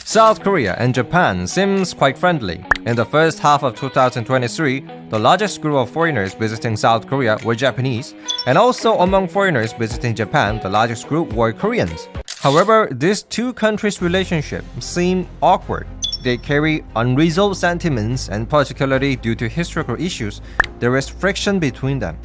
South Korea and Japan seems quite friendly. In the first half of 2023, the largest group of foreigners visiting South Korea were Japanese, and also among foreigners visiting Japan, the largest group were Koreans. However, these two countries' relationship seemed awkward. They carry unresolved sentiments, and particularly due to historical issues, there is friction between them.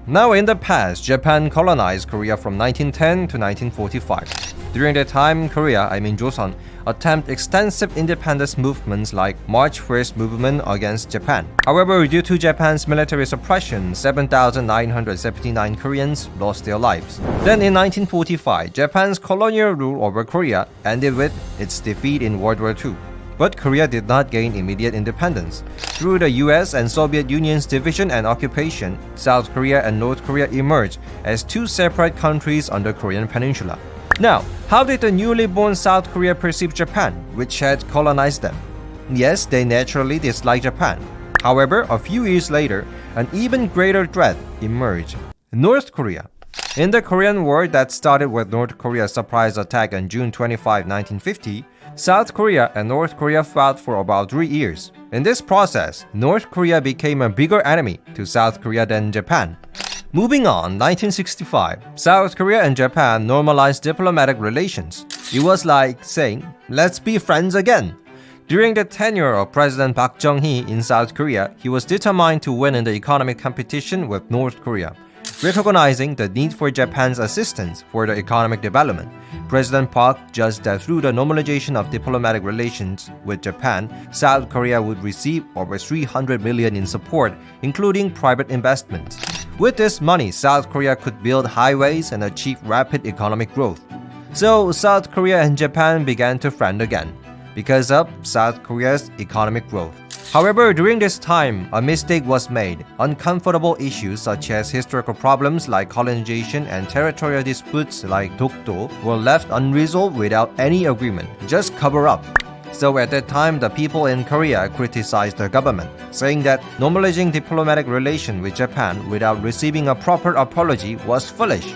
Now, in the past, Japan colonized Korea from 1910 to 1945. During that time, Korea, Joseon, attempted extensive independence movements like March 1st movement against Japan. However, due to Japan's military suppression, 7,979 Koreans lost their lives. Then in 1945, Japan's colonial rule over Korea ended with its defeat in World War II. But Korea did not gain immediate independence. Through the US and Soviet Union's division and occupation, South Korea and North Korea emerged as two separate countries on the Korean peninsula. Now, how did the newly born South Korea perceive Japan, which had colonized them? Yes, they naturally disliked Japan. However, a few years later, an even greater threat emerged: North Korea. In the Korean War that started with North Korea's surprise attack on June 25, 1950, South Korea and North Korea fought for about 3 years. In this process, North Korea became a bigger enemy to South Korea than Japan. Moving on, 1965, South Korea and Japan normalized diplomatic relations. It was like saying, let's be friends again. During the tenure of President Park Chung-hee in South Korea, he was determined to win in the economic competition with North Korea. Recognizing the need for Japan's assistance for the economic development, President Park judged that through the normalization of diplomatic relations with Japan, South Korea would receive over 300 million in support, including private investments. With this money, South Korea could build highways and achieve rapid economic growth. So South Korea and Japan began to friend again because of South Korea's economic growth. However, during this time, a mistake was made. Uncomfortable issues such as historical problems like colonization and territorial disputes like Dokdo were left unresolved without any agreement, just cover up. So at that time, the people in Korea criticized the government, saying that normalizing diplomatic relations with Japan without receiving a proper apology was foolish.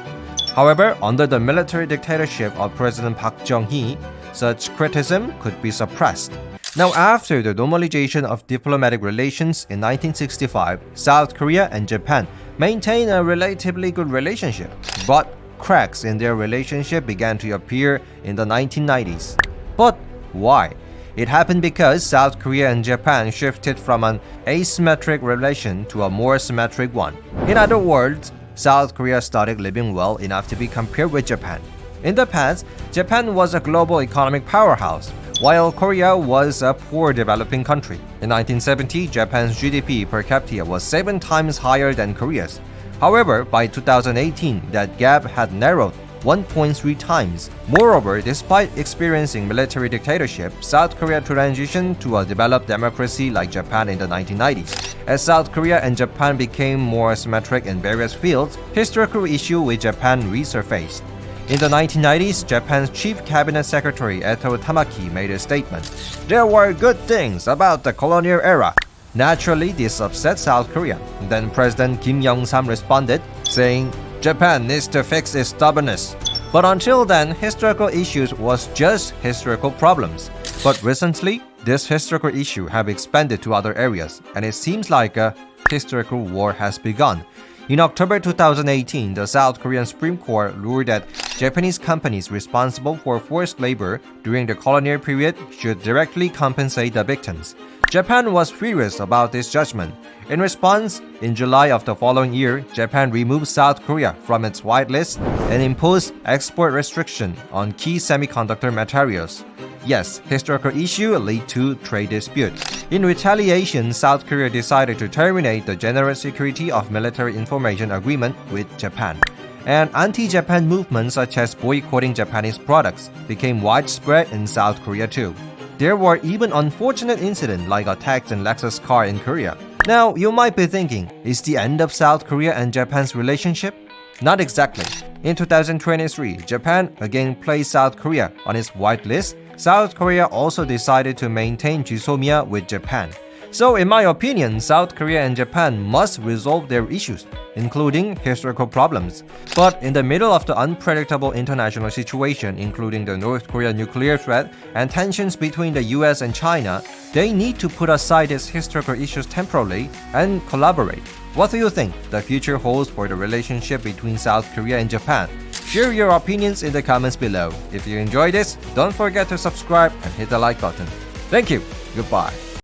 However, under the military dictatorship of President Park Chung-hee, such criticism could be suppressed. Now, after the normalization of diplomatic relations in 1965, South Korea and Japan maintained a relatively good relationship, but cracks in their relationship began to appear in the 1990s. But why? It happened because South Korea and Japan shifted from an asymmetric relation to a more symmetric one. In other words, South Korea started living well enough to be compared with Japan. In the past, Japan was a global economic powerhouse, while Korea was a poor developing country. In 1970, Japan's GDP per capita was 7 times higher than Korea's. However, by 2018, that gap had narrowed 1.3 times. Moreover, despite experiencing military dictatorship, South Korea transitioned to a developed democracy like Japan in the 1990s. As South Korea and Japan became more symmetric in various fields, historical issues with Japan resurfaced. In the 1990s, Japan's Chief Cabinet Secretary Eto Tamaki made a statement. There were good things about the colonial era. Naturally, this upset South Korea. Then President Kim Young-sam responded, saying, Japan needs to fix its stubbornness. But until then, historical issues was just historical problems. But recently, this historical issue have expanded to other areas, and it seems like a historical war has begun. In October 2018, the South Korean Supreme Court ruled that Japanese companies responsible for forced labor during the colonial period should directly compensate the victims. Japan was furious about this judgment. In response, in July of the following year, Japan removed South Korea from its whitelist and imposed export restriction on key semiconductor materials. Yes, historical issue lead to trade dispute. In retaliation, South Korea decided to terminate the General Security of Military Information Agreement with Japan. And anti-Japan movements such as boycotting Japanese products became widespread in South Korea too. There were even unfortunate incidents like attacks in Lexus car in Korea. Now, you might be thinking, is the end of South Korea and Japan's relationship? Not exactly. In 2023, Japan again placed South Korea on its whitelist. South Korea also decided to maintain jisomia with Japan. So in my opinion, South Korea and Japan must resolve their issues, including historical problems. But in the middle of the unpredictable international situation, including the North Korea nuclear threat and tensions between the US and China, they need to put aside these historical issues temporarily and collaborate. What do you think the future holds for the relationship between South Korea and Japan? Share your opinions in the comments below. If you enjoyed this, don't forget to subscribe and hit the like button. Thank you. Goodbye.